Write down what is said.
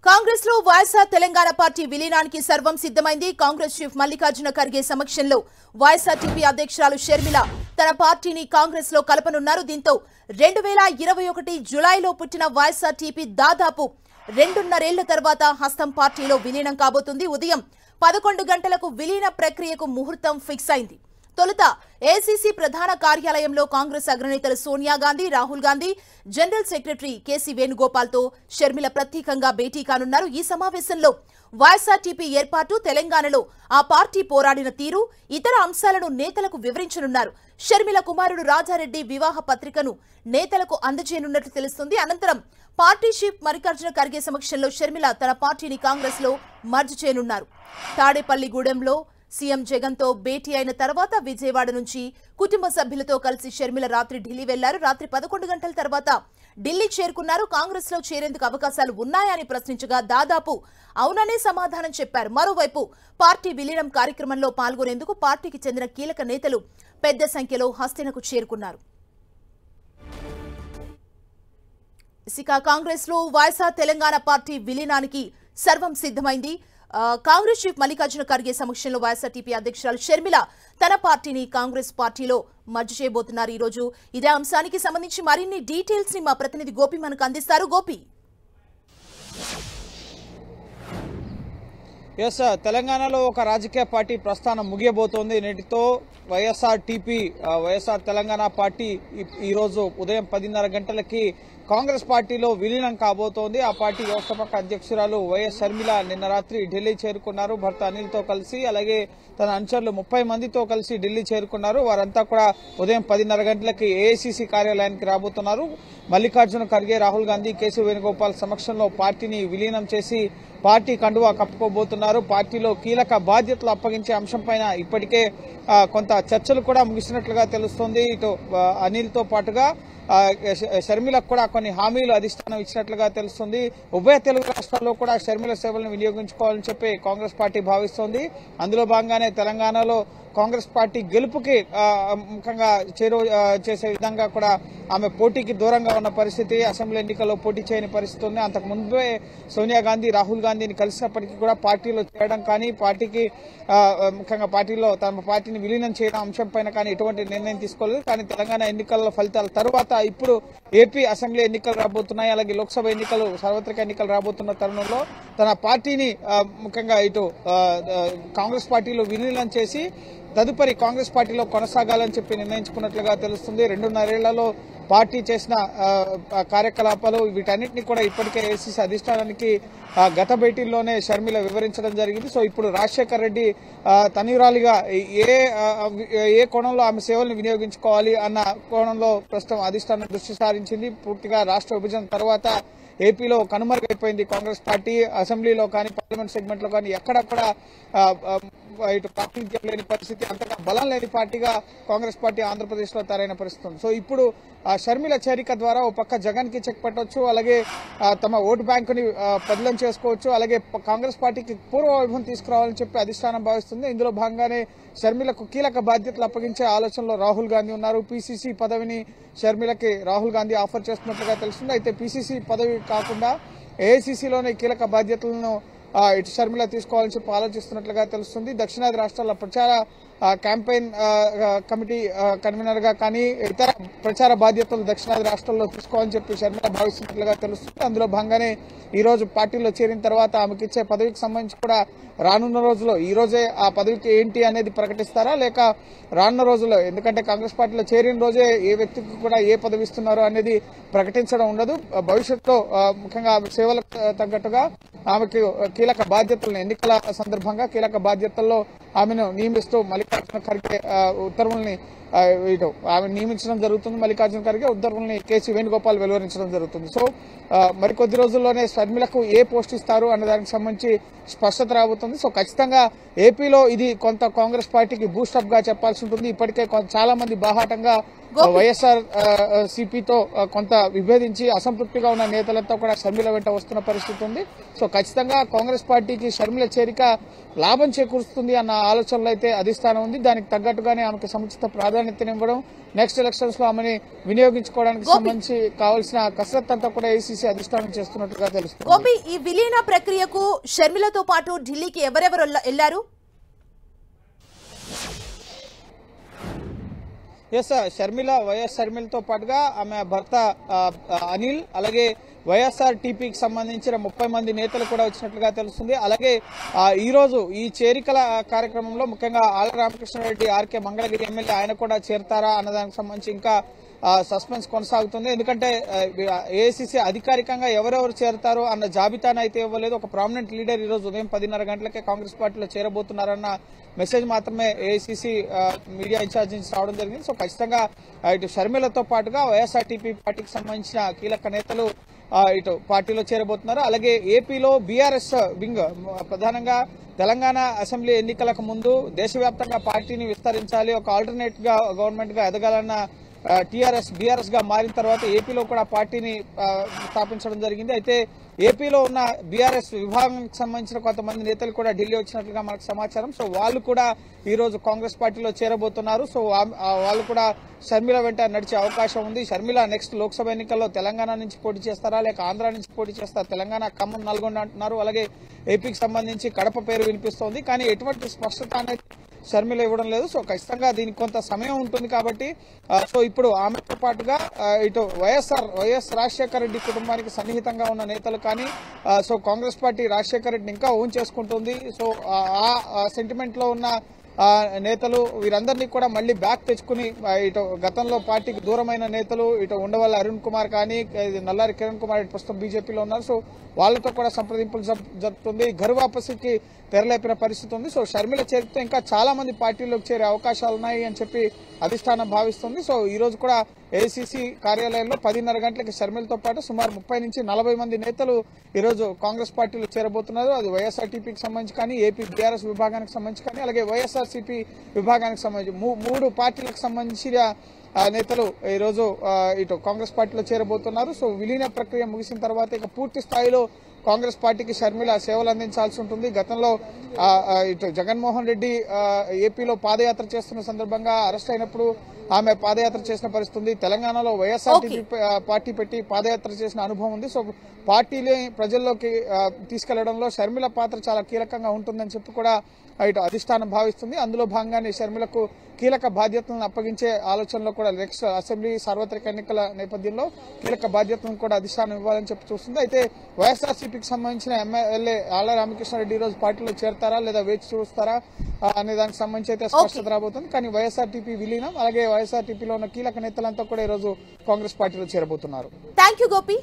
కాంగ్రెస్ లో వైఎస్ఆర్ తెలంగాణ పార్టీ విలీనానికి సర్వం సిద్ధమైంది. కాంగ్రెస్ చీఫ్ మల్లికార్జున ఖర్గే సమక్షంలో వైఎస్ఆర్టీపీ అధ్యక్షురాలు షర్మిల తన పార్టీని కాంగ్రెస్ లో కలపనున్నారు. దీంతో 2021 జులైలో పుట్టిన వైఎస్ఆర్టీపీ దాదాపు 2.5 ఏళ్ల తర్వాత హస్తం పార్టీలో విలీనం కాబోతుంది. ఉదయం 11 గంటలకు విలీన ప్రక్రియకు ముహూర్తం ఫిక్స్ అయింది. తొలుత ఏసీసీ ప్రధాన కార్యాలయంలో కాంగ్రెస్ అగ్రనేతలు Sonia Gandhi, Rahul Gandhi, general secretary KC వేణుగోపాల్తో షర్మిల ప్రత్యేకంగా భేటీ కానున్నారు. ఈ సమావేశంలో వైఎస్ఆర్టీపీ ఏర్పాటు, తెలంగాణలో ఆ పార్టీ పోరాడిన తీరు, ఇతర అంశాలను నేతలకు వివరించనున్నారు. షర్మిల కుమారుడు రాజారెడ్డి వివాహ పత్రికను నేతలకు అందజేయనున్నట్లు తెలుస్తుంది. అనంతరం పార్టీ చీఫ్ మల్లికార్జున ఖర్గే సమక్షంలో షర్మిల తన పార్టీని కాంగ్రెస్ లో మర్జ్ చేయనున్నారు. తాడేపల్లిగూడెంలో సీఎం జగన్ తో భేటీ అయిన తర్వాత విజయవాడ నుంచి కుటుంబ సభ్యులతో కలిసి షర్మిల రాత్రి ఢిల్లీ వెళ్లారు. రాత్రి 11 గంటల తర్వాత ఢిల్లీ చేరుకున్నారు. కాంగ్రెస్ లో చేరేందుకు అవకాశాలు ఉన్నాయని ప్రశ్నించగా దాదాపు అవుననే సమాధానం చెప్పారు. మరోవైపు పార్టీ విలీనం కార్యక్రమంలో పాల్గొనేందుకు పార్టీకి చెందిన కీలక నేతలు పెద్ద సంఖ్యలో హస్తినకు చేరుకున్నారు. ఇక కాంగ్రెస్ లో వైఎస్ఆర్ తెలంగాణ పార్టీ విలీనానికి సర్వం సిద్ధమైంది. కాంగ్రెస్ చీఫ్ మల్లికార్జున ఖర్గే సమక్షంలో వైఎస్ఆర్టీపీ అధ్యక్షురాలు షర్మిల తన పార్టీని కాంగ్రెస్ పార్టీలో మర్జ్ చేయబోతున్నారు. ఈ రోజు ఇదే అంశానికి సంబంధించి మరిన్ని డీటెయిల్స్ ని మా ప్రతినిధి గోపి మనకు అందిస్తారు. గోపి, ఎస్, తెలంగాణలో ఒక రాజకీయ పార్టీ ప్రస్థానం ముగియబోతోంది. నేటితో వైఎస్ఆర్ తెలంగాణ పార్టీ ఈరోజు ఉదయం 10:30 గంటలకి కాంగ్రెస్ పార్టీలో విలీనం కాబోతోంది. ఆ పార్టీ వ్యవస్థాపక అధ్యక్షురాలు వైఎస్ షర్మిల నిన్న రాత్రి ఢిల్లీ చేరుకున్నారు. భర్త అనిల్తో కలిసి, అలాగే తన అనుచరులు 30 మందితో కలిసి ఢిల్లీ చేరుకున్నారు. వారంతా కూడా ఉదయం 10:30 గంటలకి ఏఐసీసీ కార్యాలయానికి రాబోతున్నారు. మల్లికార్జున ఖర్గే, రాహుల్ గాంధీ, కేసీ వేణుగోపాల్ సమక్షంలో పార్టీని విలీనం చేసి పార్టీ కండువా కప్పుకోబోతున్నారు. పార్టీలో కీలక బాధ్యతలు అప్పగించే అంశంపైన ఇప్పటికే కొంత చర్చలు కూడా ముగిసినట్లుగా తెలుస్తోంది. ఇటు అనిల్తో పాటుగా షర్మిలకు కూడా కొన్ని హామీలు అధిష్టానం ఇచ్చినట్లుగా తెలుస్తుంది. ఉభయ తెలుగు రాష్ట్రాల్లో కూడా షర్మిల సేవలను వినియోగించుకోవాలని చెప్పి కాంగ్రెస్ పార్టీ భావిస్తోంది. అందులో భాగంగానే తెలంగాణలో కాంగ్రెస్ పార్టీ గెలుపుకి ముఖ్యంగా చేరువ చేసే విధంగా కూడా ఆమె పోటీకి దూరంగా ఉన్న పరిస్థితి, అసెంబ్లీ ఎన్నికల్లో పోటీ చేయని పరిస్థితి ఉంది. అంతకు ముందే సోనియా గాంధీ, రాహుల్ గాంధీని కలిసినప్పటికీ కూడా పార్టీలో చేరడం కానీ, పార్టీకి ముఖ్యంగా పార్టీలో తమ పార్టీని విలీనం చేయడం అంశంపైన కానీ ఎటువంటి నిర్ణయం తీసుకోలేదు. కానీ తెలంగాణ ఎన్నికల ఫలితాల తరువాత ఇప్పుడు ఏపీ అసెంబ్లీ ఎన్నికలు రాబోతున్నాయి, అలాగే లోక్సభ ఎన్నికలు, సార్వత్రిక ఎన్నికలు రాబోతున్న తరుణంలో తన పార్టీని ముఖ్యంగా ఇటు కాంగ్రెస్ పార్టీలో విలీనం చేసి తదుపరి కాంగ్రెస్ పార్టీలో కొనసాగాలని చెప్పి నిర్ణయించుకున్నట్లుగా తెలుస్తుంది. 2.5 ఏళ్లలో పార్టీ చేసిన కార్యకలాపాలు వీటన్నిటిని కూడా ఇప్పటికే ఏసీసీ అధిష్టానానికి గత భేటీల్లోనే షర్మిల వివరించడం జరిగింది. సో ఇప్పుడు రాజశేఖర్ రెడ్డి తనయురాలిగా ఏ కోణంలో ఆమె సేవలను వినియోగించుకోవాలి అన్న కోణంలో ప్రస్తుతం అధిష్టానం దృష్టి సారించింది. పూర్తిగా రాష్ట్ర విభజన తర్వాత ఏపీలో కనుమరుగైపోయింది కాంగ్రెస్ పార్టీ. అసెంబ్లీలో కానీ, పార్లమెంట్ సెగ్మెంట్ లో కానీ ఎక్కడ కూడా ఇటు ప్రాతినిధ్యం లేని పరిస్థితి, అంతగా బలం లేని పార్టీగా కాంగ్రెస్ పార్టీ ఆంధ్రప్రదేశ్ లో తయారైన పరిస్థితి ఉంది. సో ఇప్పుడు షర్మిల చేరిక ద్వారా ఓ పక్క జగన్ కి చెక్ పెట్టవచ్చు, అలాగే తమ ఓటు బ్యాంకుని పదిలం చేసుకోవచ్చు, అలాగే కాంగ్రెస్ పార్టీకి పూర్వ వైభవం తీసుకురావాలని చెప్పి అధిష్టానం భావిస్తుంది. ఇందులో భాగంగానే షర్మిలకు కీలక బాధ్యతలు అప్పగించే ఆలోచనలో రాహుల్ గాంధీ ఉన్నారు. పీసీసీ పదవిని షర్మిలకి రాహుల్ గాంధీ ఆఫర్ చేస్తున్నట్లుగా తెలుస్తుంది. అయితే పీసీసీ పదవి కాకుండా ఏఐసీసీలోనే కీలక బాధ్యతలను ఇటు షర్మిల తీసుకోవాలని చెప్పి ఆలోచిస్తున్నట్లుగా తెలుస్తుంది. దక్షిణాది రాష్ట్రాల ప్రచార క్యాంపెయిన్ కమిటీ కన్వీనర్ గా కానీ, ఇతర ప్రచార బాధ్యతలు దక్షిణాది రాష్ట్రాల్లో తీసుకోవాలని చెప్పి షర్మిల భావిస్తున్నట్లుగా తెలుస్తుంది. అందులో భాగంగానే ఈ రోజు పార్టీలో చేరిన తర్వాత ఆమెకి ఇచ్చే పదవికి సంబంధించి కూడా రానున్న రోజుల్లో ఈ రోజే ఆ పదవికి ఏంటి అనేది ప్రకటిస్తారా, లేక రానున్న రోజుల్లో, ఎందుకంటే కాంగ్రెస్ పార్టీలో చేరిన రోజే ఏ వ్యక్తికి కూడా ఏ పదవి ఇస్తున్నారో అనేది ప్రకటించడం ఉండదు. భవిష్యత్తులో ముఖ్యంగా సేవలకు తగ్గట్టుగా ఆమెకు కీలక బాధ్యతలను, ఎన్నికల సందర్భంగా కీలక బాధ్యతల్లో ఆమెను నియమిస్తూ మల్లికార్జున ఖర్గే ఉత్తర్వుల్ని ఇటు ఆమె నియమించడం జరుగుతుంది. మల్లికార్జున ఖర్గే ఉత్తర్వుల్ని కేసీ వేణుగోపాల్ వెలువరించడం జరుగుతుంది. సో మరికొద్ది రోజుల్లోనే షర్మిలకు ఏ పోస్ట్ ఇస్తారు అనే దానికి సంబంధించి స్పష్టత రాబోతుంది. సో ఖచ్చితంగా ఏపీలో ఇది కొంత కాంగ్రెస్ పార్టీకి బూస్టప్ గా చెప్పాల్సి ఉంటుంది. ఇప్పటికే చాలా మంది బాహాటంగా వైఎస్ఆర్ సిపితో కొంత విభేదించి అసంతృప్తిగా ఉన్న నేతలంతా కూడా షర్మిల వెంట వస్తున్న పరిస్థితి ఉంది. సో ఖచ్చితంగా కాంగ్రెస్ పార్టీకి షర్మిల చేరిక లాభం చేకూరుస్తుంది అన్న ఆలోచనలు అయితే అధిష్టానం ఉంది. దానికి తగ్గట్టుగానే ఆమెకు సముచిత ప్రాధాన్యతనివ్వడం, నెక్స్ట్ ఎలక్షన్స్ లో ఆమెని వినియోగించుకోవడానికి సంబంధించి కావాల్సిన కసరత్ అంతా కూడా ఏఐసీసీ అధిష్టానం చేస్తున్నట్టుగా తెలుస్తుంది. గోపి, ఈ విలీన ప్రక్రియకు షర్మిలతో పాటు ఢిల్లీకి ఎవరెవరు వెళ్లారు? ఎస్, షర్మిల, వైఎస్ షర్మిలతో పాటుగా ఆమె భర్త అనిల్, అలాగే వైఎస్ఆర్ టీపీకి సంబంధించిన 30 మంది నేతలు కూడా వచ్చినట్లుగా తెలుస్తుంది. అలాగే ఈ రోజు ఈ చేరికల కార్యక్రమంలో ముఖ్యంగా ఆళ్ల రామకృష్ణారెడ్డి, ఆర్కే మంగళగిరి ఎమ్మెల్యే, ఆయన కూడా చేరతారా అన్నదానికి సంబంధించి ఇంకా సస్పెన్స్ కొనసాగుతుంది. ఎందుకంటే ఏఐసీసీ అధికారికంగా ఎవరెవరు చేరతారో అన్న జాబితాను అయితే ఇవ్వలేదు. ఒక ప్రామినెంట్ లీడర్ ఈ రోజు ఉదయం 10:30 గంటలకే కాంగ్రెస్ పార్టీలో చేరబోతున్నారన్న మెసేజ్ మాత్రమే ఏఐసీసీ మీడియా ఇన్ఛార్జ్ నుంచి రావడం జరిగింది. సో ఖచ్చితంగా ఇటు షర్మిలతో పాటుగా వైఎస్ఆర్టీపీ పార్టీకి సంబంధించిన కీలక నేతలు ఇటు పార్టీలో చేరబోతున్నారు. అలాగే ఏపీలో బీఆర్ఎస్ వింగ్ ప్రధానంగా తెలంగాణ అసెంబ్లీ ఎన్నికలకు ముందు దేశవ్యాప్తంగా పార్టీని విస్తరించాలి, ఒక ఆల్టర్నేట్ గా గవర్నమెంట్ గా ఎదగాలన్న టీఆర్ఎస్ బీఆర్ఎస్ గా మారిన తర్వాత ఏపీలో కూడా పార్టీని స్థాపించడం జరిగింది. అయితే ఏపీలో ఉన్న బీఆర్ఎస్ విభాగానికి సంబంధించిన కొంతమంది నేతలు కూడా ఢిల్లీ వచ్చినట్లుగా మనకు సమాచారం. సో వాళ్ళు కూడా ఈ రోజు కాంగ్రెస్ పార్టీలో చేరబోతున్నారు. సో వాళ్ళు కూడా షర్మిల వెంట నడిచే అవకాశం ఉంది. షర్మిల నెక్స్ట్ లోక్సభ ఎన్నికల్లో తెలంగాణ నుంచి పోటీ చేస్తారా, లేక ఆంధ్ర నుంచి పోటీ చేస్తారా? తెలంగాణ ఖమ్మం, నల్గొండ అంటున్నారు. అలాగే ఏపీకి సంబంధించి కడప పేరు వినిపిస్తోంది. కానీ ఎటువంటి స్పష్టత అనేది షర్మిల ఇవ్వడం లేదు. సో ఖచ్చితంగా దీనికి కొంత సమయం ఉంటుంది కాబట్టి సో ఇప్పుడు ఆమెతో పాటుగా ఇటు వైఎస్ రాజశేఖర రెడ్డి కుటుంబానికి సన్నిహితంగా ఉన్న నేతలు కానీ సో కాంగ్రెస్ పార్టీ రాజశేఖర రెడ్డిని ఇంకా ఓన్ చేసుకుంటుంది. సో ఆ సెంటిమెంట్ లో ఉన్న నేతలు వీరందరినీ కూడా మళ్లీ బ్యాక్ తెచ్చుకుని ఇటు గతంలో పార్టీకి దూరమైన నేతలు ఇటు ఉండవల్లి అరుణ్ కుమార్ కానీ నల్లారి కిరణ్ కుమార్ ప్రస్తుతం బీజేపీలో ఉన్నారు. సో వాళ్ళతో కూడా సంప్రదింపులు జరుపుతుంది. ఘరు వాపసికి తెరలేపిన పరిస్థితి ఉంది. సో షర్మిల చేరితో ఇంకా చాలా మంది పార్టీలోకి చేరే అవకాశాలు ఉన్నాయి అని చెప్పి అధిష్టానం భావిస్తుంది. సో ఈ రోజు కూడా ఏఐసీసీ కార్యాలయంలో 10:30 గంటలకి షర్మిలతో పాటు సుమారు 30 నుంచి 40 మంది నేతలు ఈ రోజు కాంగ్రెస్ పార్టీలో చేరబోతున్నారు. అది వైఎస్ఆర్టీపీకి సంబంధించి కానీ, ఏపీ బీఆర్ఎస్ విభాగానికి సంబంధించి కానీ, అలాగే వైఎస్ఆర్సీపీ విభాగానికి సంబంధించి 3 పార్టీలకు సంబంధించిన నేతలు ఈ రోజు ఇటు కాంగ్రెస్ పార్టీలో చేరబోతున్నారు. సో విలీన ప్రక్రియ ముగిసిన తర్వాత ఇక పూర్తి స్థాయిలో కాంగ్రెస్ పార్టీకి షర్మిల సేవలు అందించాల్సి ఉంటుంది. గతంలో ఇటు జగన్మోహన్ రెడ్డి ఏపీలో పాదయాత్ర చేస్తున్న సందర్భంగా అరెస్ట్ అయినప్పుడు ఆమె పాదయాత్ర చేసిన పరిస్థితి ఉంది. తెలంగాణలో వైఎస్ఆర్టీపీ పార్టీ పెట్టి పాదయాత్ర చేసిన అనుభవం ఉంది. సో పార్టీని ప్రజల్లోకి తీసుకెళ్లడంలో షర్మిల పాత్ర చాలా కీలకంగా ఉంటుందని చెప్పి కూడా ఇటు అధిష్టానం భావిస్తుంది. అందులో భాగంగానే షర్మిలకు కీలక బాధ్యతలను అప్పగించే ఆలోచనలో కూడా నెక్స్ట్ అసెంబ్లీ సార్వత్రిక ఎన్నికల నేపథ్యంలో కీలక బాధ్యతలను కూడా అధిష్టానం ఇవ్వాలని చెప్పి చూస్తుంది. అయితే వైఎస్ఆర్సీపీకి సంబంధించిన ఎమ్మెల్యే ఆళ్ల రామకృష్ణారెడ్డి ఈ రోజు పార్టీలో చేరతారా లేదా వేచి చూస్తారా అనే దానికి సంబంధించి అయితే స్పష్టత రాబోతుంది. కానీ వైఎస్ఆర్టీపీ విలీనం, అలాగే వైఎస్ఆర్టీపీలో ఉన్న కీలక నేతలంతా కూడా ఈ రోజు కాంగ్రెస్ పార్టీలో చేరబోతున్నారు. థాంక్యూ గోపి.